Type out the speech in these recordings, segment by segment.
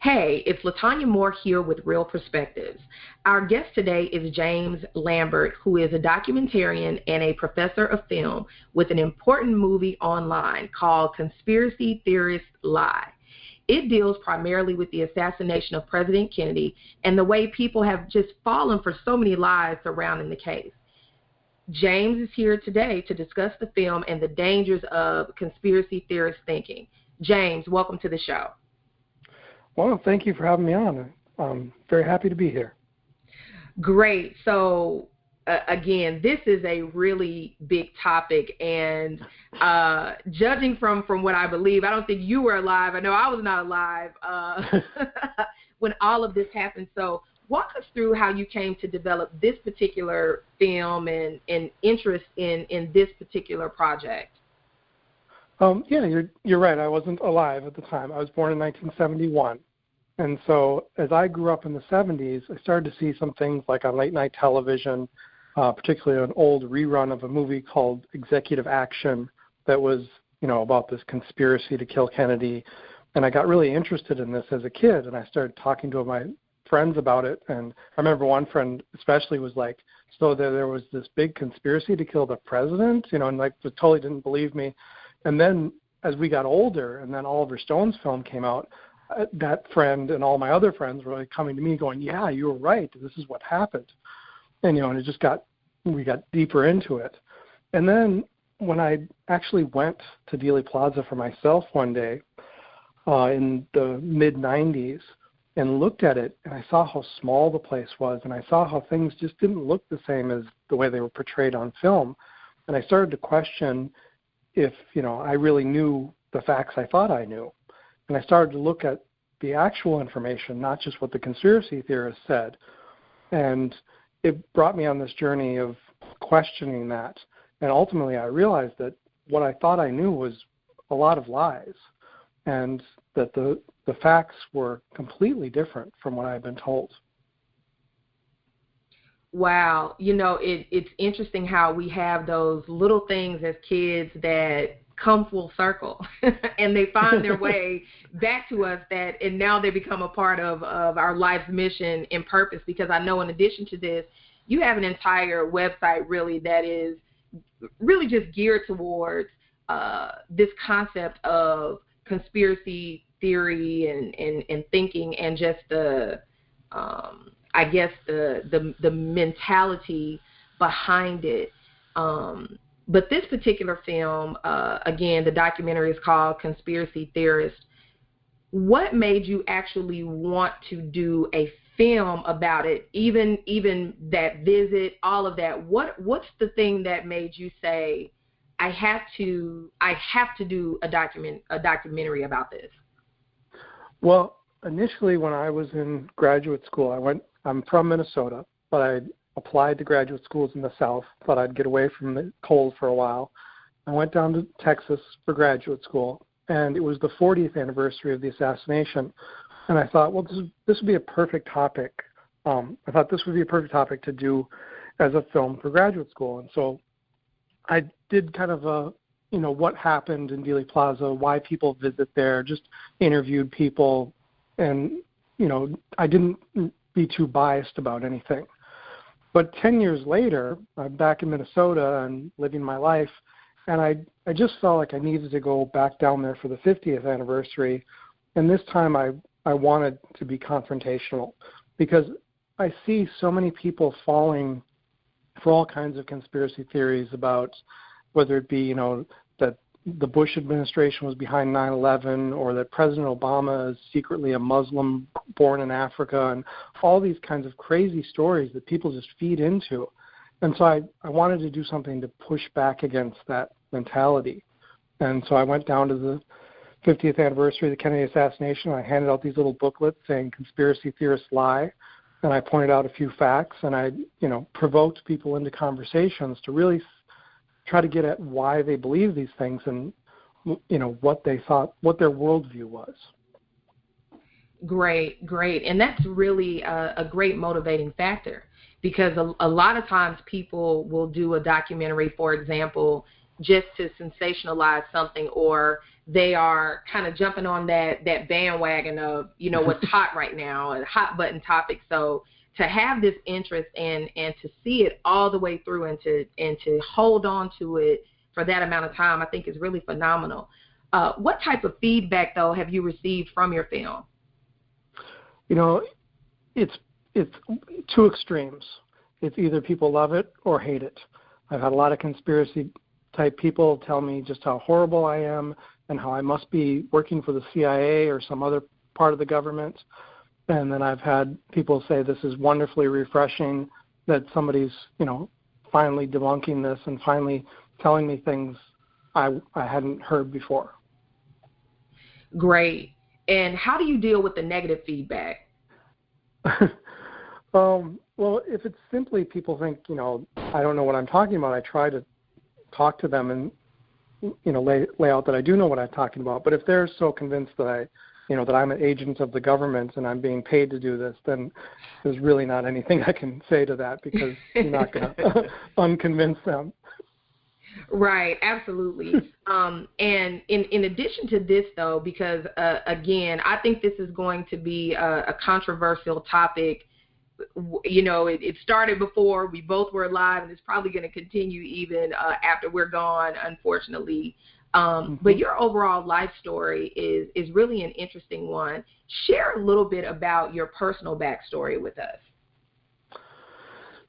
Hey, it's LaTanya Moore here with Real Perspectives. Our guest today is James Lambert, who is a documentarian and a professor of film with an important movie online called Conspiracy Theorists Lie. It deals primarily with the assassination of President Kennedy and the way people have just fallen for so many lies surrounding the case. James is here today to discuss the film and the dangers of conspiracy theorist thinking. James, welcome to the show. Well, thank you for having me on. I'm very happy to be here. Great. So, again, this is a really big topic, and judging from what I believe, I don't think you were alive. I know I was not alive when all of this happened. So walk us through how you came to develop this particular film and interest in this particular project. Yeah, you're right. I wasn't alive at the time. I was born in 1971. And so as I grew up in the 70s, I started to see some things like on late night television, particularly an old rerun of a movie called Executive Action that was, about this conspiracy to kill Kennedy. And I got really interested in this as a kid, and I started talking to my friends about it. And I remember one friend especially was like, so there was this big conspiracy to kill the president, and like totally didn't believe me. And then as we got older and then Oliver Stone's film came out, that friend and all my other friends were like coming to me going, yeah, you were right. This is what happened. And, and it just we got deeper into it. And then when I actually went to Dealey Plaza for myself one day in the mid-90s and looked at it, and I saw how small the place was, and I saw how things just didn't look the same as the way they were portrayed on film. And I started to question if, I really knew the facts I thought I knew. And I started to look at the actual information, not just what the conspiracy theorists said. And it brought me on this journey of questioning that. And ultimately, I realized that what I thought I knew was a lot of lies, and that the facts were completely different from what I had been told. Wow. It's interesting how we have those little things as kids that come full circle and they find their way back to us and now they become a part of our life's mission and purpose, because I know in addition to this, you have an entire website really that is really just geared towards this concept of conspiracy theory and thinking, and just the mentality behind it. But this particular film, again, the documentary is called Conspiracy Theorists. What made you actually want to do a film about it, even that visit, all of that? What's the thing that made you say, I have to do a documentary about this? Well, initially when I was in graduate school, I'm from Minnesota, but I applied to graduate schools in the South, thought I'd get away from the cold for a while. I went down to Texas for graduate school, and it was the 40th anniversary of the assassination. And I thought, well, this would be a perfect topic. To do as a film for graduate school. And so I did kind of what happened in Dealey Plaza, why people visit there, just interviewed people, and, I didn't be too biased about anything. But 10 years later, I'm back in Minnesota and living my life, and I just felt like I needed to go back down there for the 50th anniversary. And this time I wanted to be confrontational, because I see so many people falling for all kinds of conspiracy theories about whether it be, that the Bush administration was behind 9/11, or that President Obama is secretly a Muslim born in Africa, and all these kinds of crazy stories that people just feed into. And so I wanted to do something to push back against that mentality. And so I went down to 50th anniversary of the Kennedy assassination, I handed out these little booklets saying "Conspiracy Theorists Lie," and I pointed out a few facts, and I, provoked people into conversations to really try to get at why they believe these things and, what they thought, what their worldview was. Great. And that's really a great motivating factor, because a lot of times people will do a documentary, for example, just to sensationalize something, or they are kind of jumping on that bandwagon of, what's hot right now, a hot button topic. So to have this interest and to see it all the way through and to hold on to it for that amount of time, I think is really phenomenal. What type of feedback, though, have you received from your film? It's two extremes. It's either people love it or hate it. I've had a lot of conspiracy type people tell me just how horrible I am and how I must be working for the CIA or some other part of the government. And then I've had people say this is wonderfully refreshing, that somebody's, finally debunking this and finally telling me things I hadn't heard before. Great. And how do you deal with the negative feedback? Well, if it's simply people think, I don't know what I'm talking about, I try to talk to them and, lay out that I do know what I'm talking about. But if they're so convinced that that I'm an agent of the government and I'm being paid to do this, then there's really not anything I can say to that, because you're not going to unconvince them. Right, absolutely. And in addition to this, though, because, again, I think this is going to be a controversial topic. It started before we both were alive, and it's probably going to continue even after we're gone, unfortunately. But your overall life story is really an interesting one. Share a little bit about your personal backstory with us.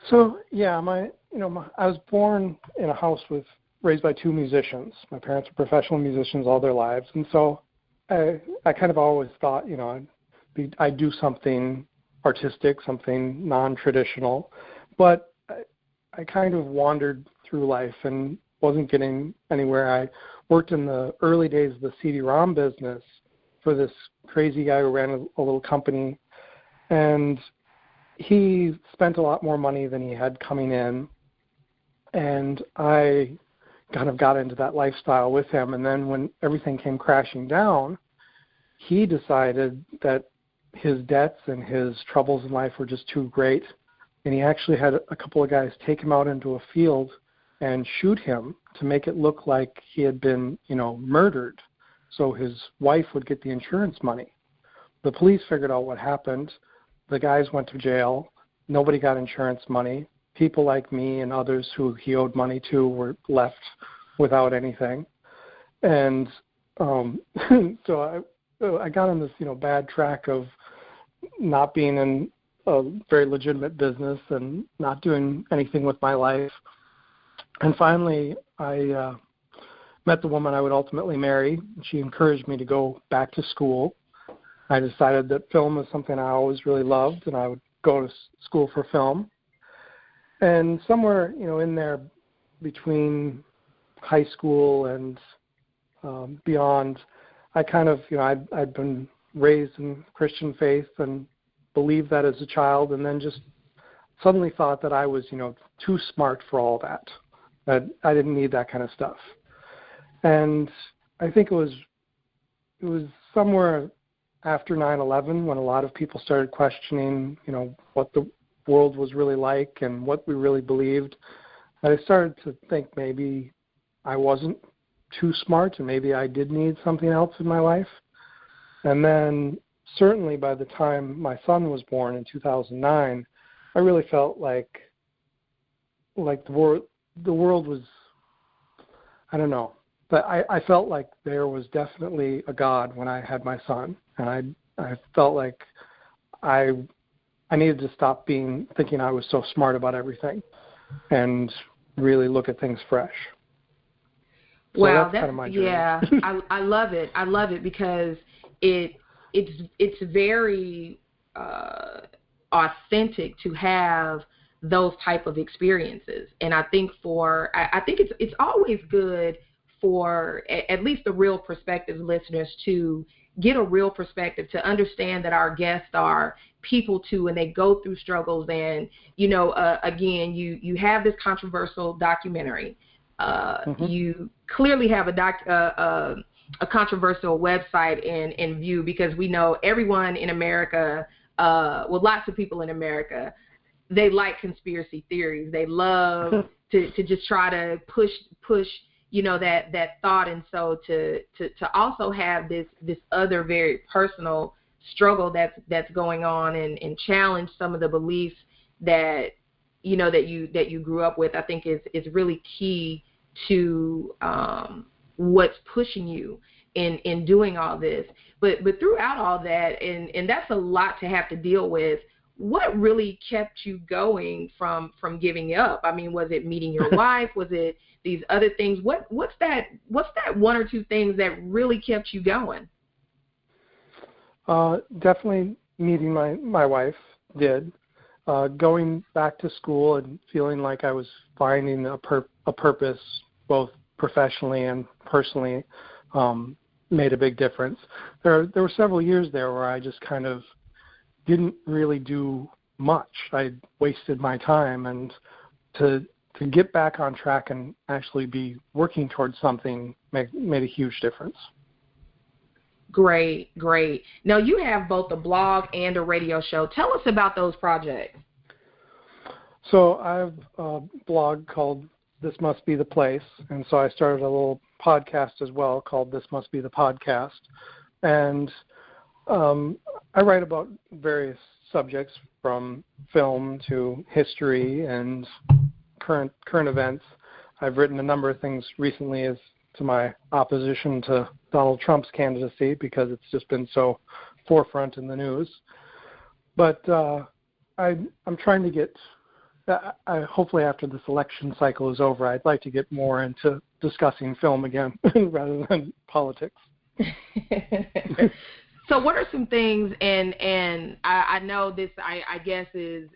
So, yeah, I was born in a house raised by two musicians. My parents were professional musicians all their lives, and so I kind of always thought, I'd do something artistic, something non-traditional, but I kind of wandered through life and wasn't getting anywhere. I worked in the early days of the CD-ROM business for this crazy guy who ran a little company, and he spent a lot more money than he had coming in, and I kind of got into that lifestyle with him. And then when everything came crashing down, he decided that his debts and his troubles in life were just too great, and he actually had a couple of guys take him out into a field and shoot him to make it look like he had been, murdered, so his wife would get the insurance money. The police figured out what happened. The guys went to jail. Nobody got insurance money. People like me and others who he owed money to were left without anything. And so I got on this, bad track of not being in a very legitimate business and not doing anything with my life. And finally, I met the woman I would ultimately marry. She encouraged me to go back to school. I decided that film was something I always really loved, and I would go to school for film. And somewhere, in there between high school and beyond, I kind of, I'd been raised in Christian faith and believed that as a child, and then just suddenly thought that I was, too smart for all that I didn't need that kind of stuff. And I think it was somewhere after 9/11 when a lot of people started questioning, what the world was really like and what we really believed. I started to think maybe I wasn't too smart and maybe I did need something else in my life. And then certainly by the time my son was born in 2009, I really felt like the world was, I don't know, but I felt like there was definitely a God when I had my son, and I felt like I needed to stop thinking I was so smart about everything, and really look at things fresh. So wow, that's kind of my journey. Yeah, I love it. I love it because it's very authentic to have those type of experiences, and I think it's always good for at least the Real Perspectives listeners to get a real perspective, to understand that our guests are people too, and they go through struggles. And, again, you have this controversial documentary. You clearly have a controversial website in view, because we know everyone in America, lots of people in America, they like conspiracy theories. They love to just try to push that thought. And so to also have this other very personal struggle that's going on, and challenge some of the beliefs that you grew up with, I think is really key to what's pushing you in doing all this. But throughout all that, and that's a lot to have to deal with, what really kept you going from giving up? I mean, was it meeting your wife? Was it these other things? What's that one or two things that really kept you going? Definitely meeting my wife did. Going back to school and feeling like I was finding a purpose, both professionally and personally, made a big difference. There were several years there where I just kind of didn't really do much. I wasted my time, and to get back on track and actually be working towards something made a huge difference. Great. Now, you have both a blog and a radio show. Tell us about those projects. So I have a blog called This Must Be the Place, and so I started a little podcast as well called This Must Be the Podcast. And I write about various subjects, from film to history and current events. I've written a number of things recently as to my opposition to Donald Trump's candidacy, because it's just been so forefront in the news. But I'm trying to get, hopefully after this election cycle is over, I'd like to get more into discussing film again rather than politics. So what are some things, and I know this, I guess, is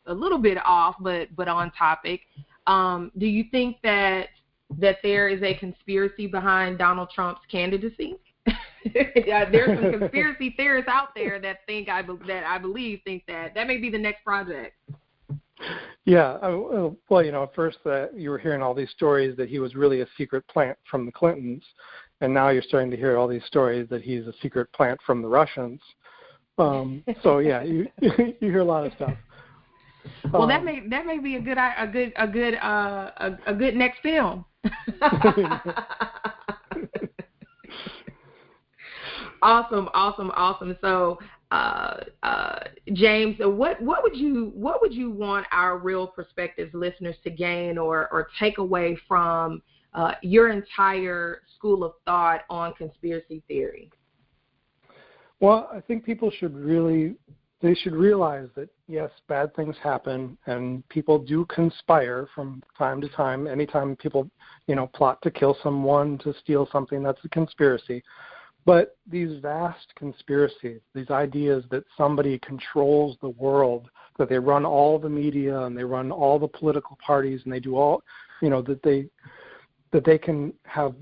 a little bit off, but on topic. Do you think that there is a conspiracy behind Donald Trump's candidacy? There's some conspiracy theorists out there that I believe think that may be the next project. Yeah, well, at first you were hearing all these stories that he was really a secret plant from the Clintons, and now you're starting to hear all these stories that he's a secret plant from the Russians. So yeah, you hear a lot of stuff. Well, that may be a good next film. Awesome. So, James, what would you want our Real Perspectives listeners to gain or take away from your entire school of thought on conspiracy theory? Well, I think people should realize that, yes, bad things happen, and people do conspire from time to time. Anytime people, plot to kill someone, to steal something, that's a conspiracy. But these vast conspiracies, these ideas that somebody controls the world, that they run all the media and they run all the political parties, and they do all, that they can have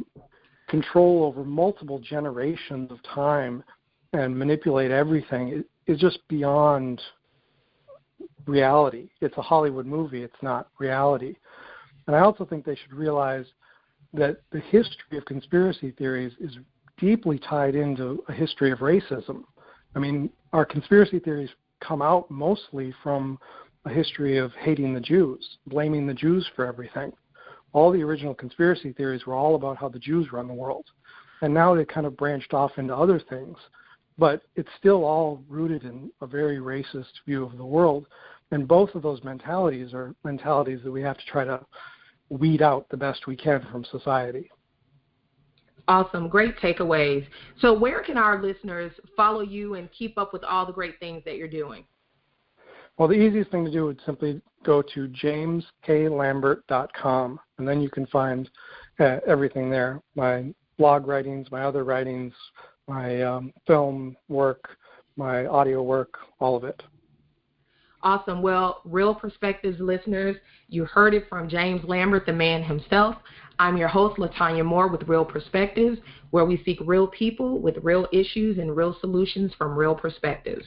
control over multiple generations of time and manipulate everything, is just beyond reality. It's a Hollywood movie. It's not reality. And I also think they should realize that the history of conspiracy theories is deeply tied into a history of racism. I mean, our conspiracy theories come out mostly from a history of hating the Jews, blaming the Jews for everything. All the original conspiracy theories were all about how the Jews run the world. And now they've kind of branched off into other things. But it's still all rooted in a very racist view of the world. And both of those mentalities are mentalities that we have to try to weed out the best we can from society. Awesome. Great takeaways. So where can our listeners follow you and keep up with all the great things that you're doing? Well, the easiest thing to do would simply go to jamesklambert.com, and then you can find everything there. My blog writings, my other writings, my film work, my audio work, all of it. Awesome. Well, Real Perspectives listeners, you heard it from James Lambert, the man himself. I'm your host, LaTanya Moore, with Real Perspectives, where we seek real people with real issues and real solutions from real perspectives.